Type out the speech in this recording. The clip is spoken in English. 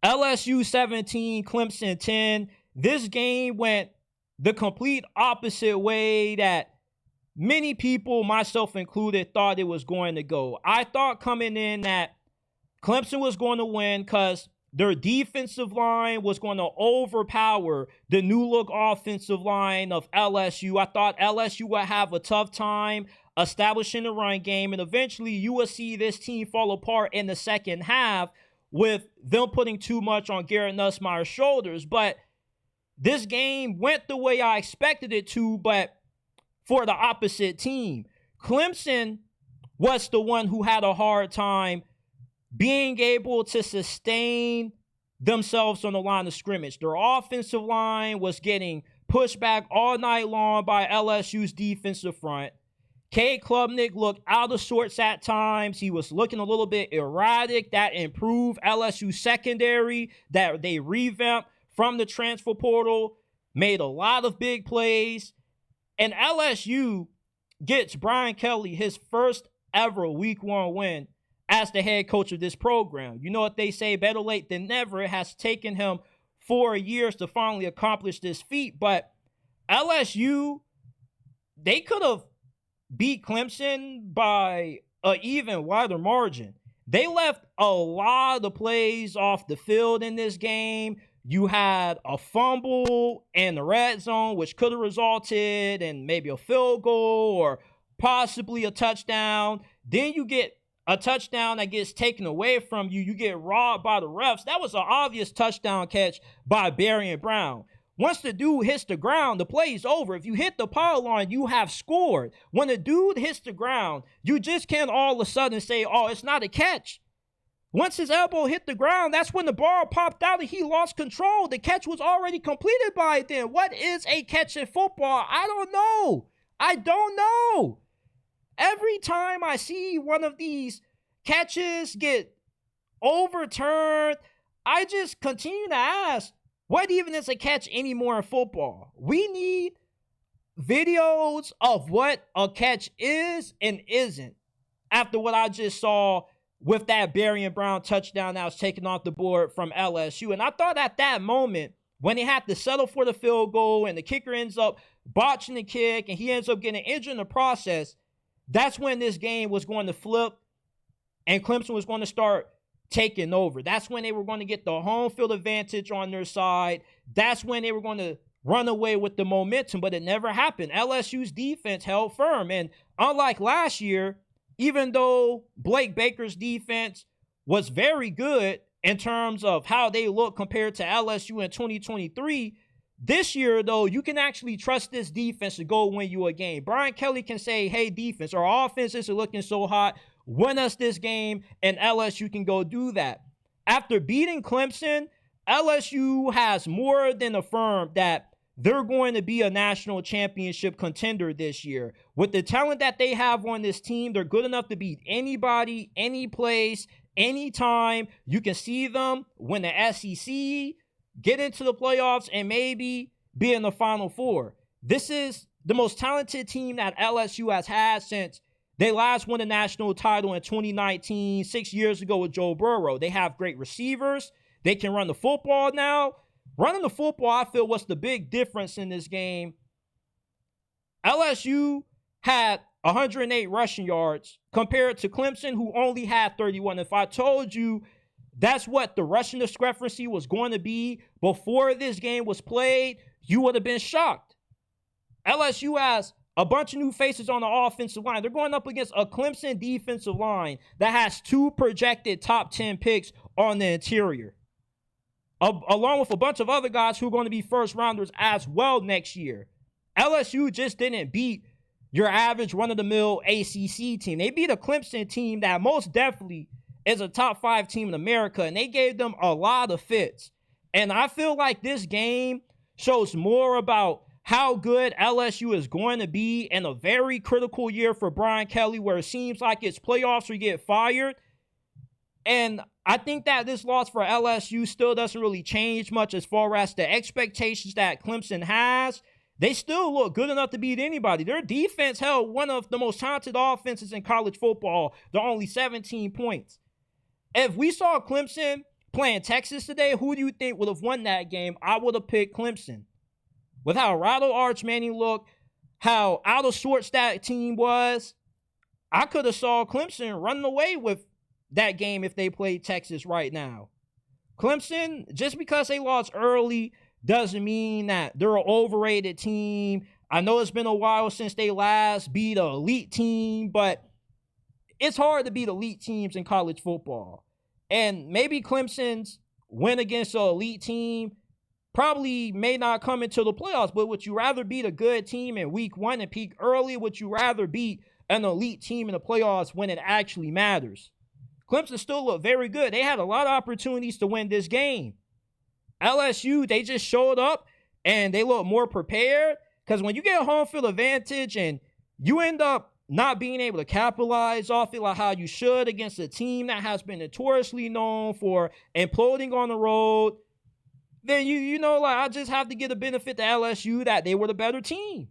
LSU 17, Clemson 10. This game went the complete opposite way that many people, myself included, thought it was going to go. I thought coming in that Clemson was going to win because their defensive line was going to overpower the new look offensive line of LSU. I thought LSU would have a tough time establishing the run game, and eventually you will see this team fall apart in the second half with them putting too much on Garrett Nussmeier's shoulders. But this game went the way I expected it to, but for the opposite team. Clemson was the one who had a hard time being able to sustain themselves on the line of scrimmage. Their offensive line was getting pushed back all night long by LSU's defensive front. Cade Klubnik looked out of sorts at times. He was looking a little bit erratic. That improved LSU secondary that they revamped from the transfer portal, made a lot of big plays. And LSU gets Brian Kelly his first ever week 1 win as the head coach of this program. You know what they say, better late than never. It has taken him 4 years to finally accomplish this feat. But LSU, they could have beat Clemson by an even wider margin. They left a lot of plays off the field in this game. You had a fumble in the red zone, which could have resulted in maybe a field goal or possibly a touchdown. Then you get a touchdown that gets taken away from you. You get robbed by the refs. That was an obvious touchdown catch by Barry and Brown. Once the dude hits the ground, the play's over. If you hit the pylon, you have scored. When a dude hits the ground, you just can't all of a sudden say, oh, it's not a catch. Once his elbow hit the ground, that's when the ball popped out and he lost control. The catch was already completed by then. What is a catch in football? I don't know. Every time I see one of these catches get overturned, I just continue to ask, what even is a catch anymore in football? We need videos of what a catch is and isn't after what I just saw with that Barry and Brown touchdown that was taken off the board from LSU. And I thought at that moment, when he had to settle for the field goal and the kicker ends up botching the kick and he ends up getting injured in the process, that's when this game was going to flip and Clemson was going to start taking over. That's when they were going to get the home field advantage on their side. That's when they were going to run away with the momentum, but it never happened. LSU's defense held firm. And unlike last year, even though Blake Baker's defense was very good in terms of how they look compared to LSU in 2023, this year, though, you can actually trust this defense to go win you a game. Brian Kelly can say, hey, defense, our offense isn't looking so hot. Win us this game, and LSU can go do that. After beating Clemson, LSU has more than affirmed that they're going to be a national championship contender this year. With the talent that they have on this team, they're good enough to beat anybody, any place, anytime. You can see them win the SEC, get into the playoffs, and maybe be in the Final Four. This is the most talented team that LSU has had since they last won the national title in 2019, 6 years ago with Joe Burrow. They have great receivers. They can run the football now. Running the football, I feel, was the big difference in this game. LSU had 108 rushing yards compared to Clemson, who only had 31. If I told you that's what the rushing discrepancy was going to be before this game was played, you would have been shocked. LSU has a bunch of new faces on the offensive line. They're going up against a Clemson defensive line that has 2 projected top 10 picks on the interior, along with a bunch of other guys who are going to be first rounders as well next year. LSU just didn't beat your average run-of-the-mill ACC team. They beat a Clemson team that most definitely is a top 5 team in America, and they gave them a lot of fits. And I feel like this game shows more about how good LSU is going to be in a very critical year for Brian Kelly, where it seems like it's playoffs or get fired. And I think that this loss for LSU still doesn't really change much as far as the expectations that Clemson has. They still look good enough to beat anybody. Their defense held one of the most talented offenses in college football to only 17 points. If we saw Clemson playing Texas today, who do you think would have won that game? I would have picked Clemson. With how rattle arch Manny looked, how out of sorts that team was, I could have saw Clemson running away with that game if they played Texas right now. Clemson, just because they lost early doesn't mean that they're an overrated team. I know it's been a while since they last beat an elite team, but it's hard to beat elite teams in college football. And maybe Clemson's win against an elite team probably may not come into the playoffs, but would you rather beat a good team in week 1 and peak early? Would you rather beat an elite team in the playoffs when it actually matters? Clemson still looked very good. They had a lot of opportunities to win this game. LSU, they just showed up and they look more prepared, because when you get home field advantage and you end up not being able to capitalize off it like how you should against a team that has been notoriously known for imploding on the road, then you know, like, I just have to give the benefit to LSU that they were the better team.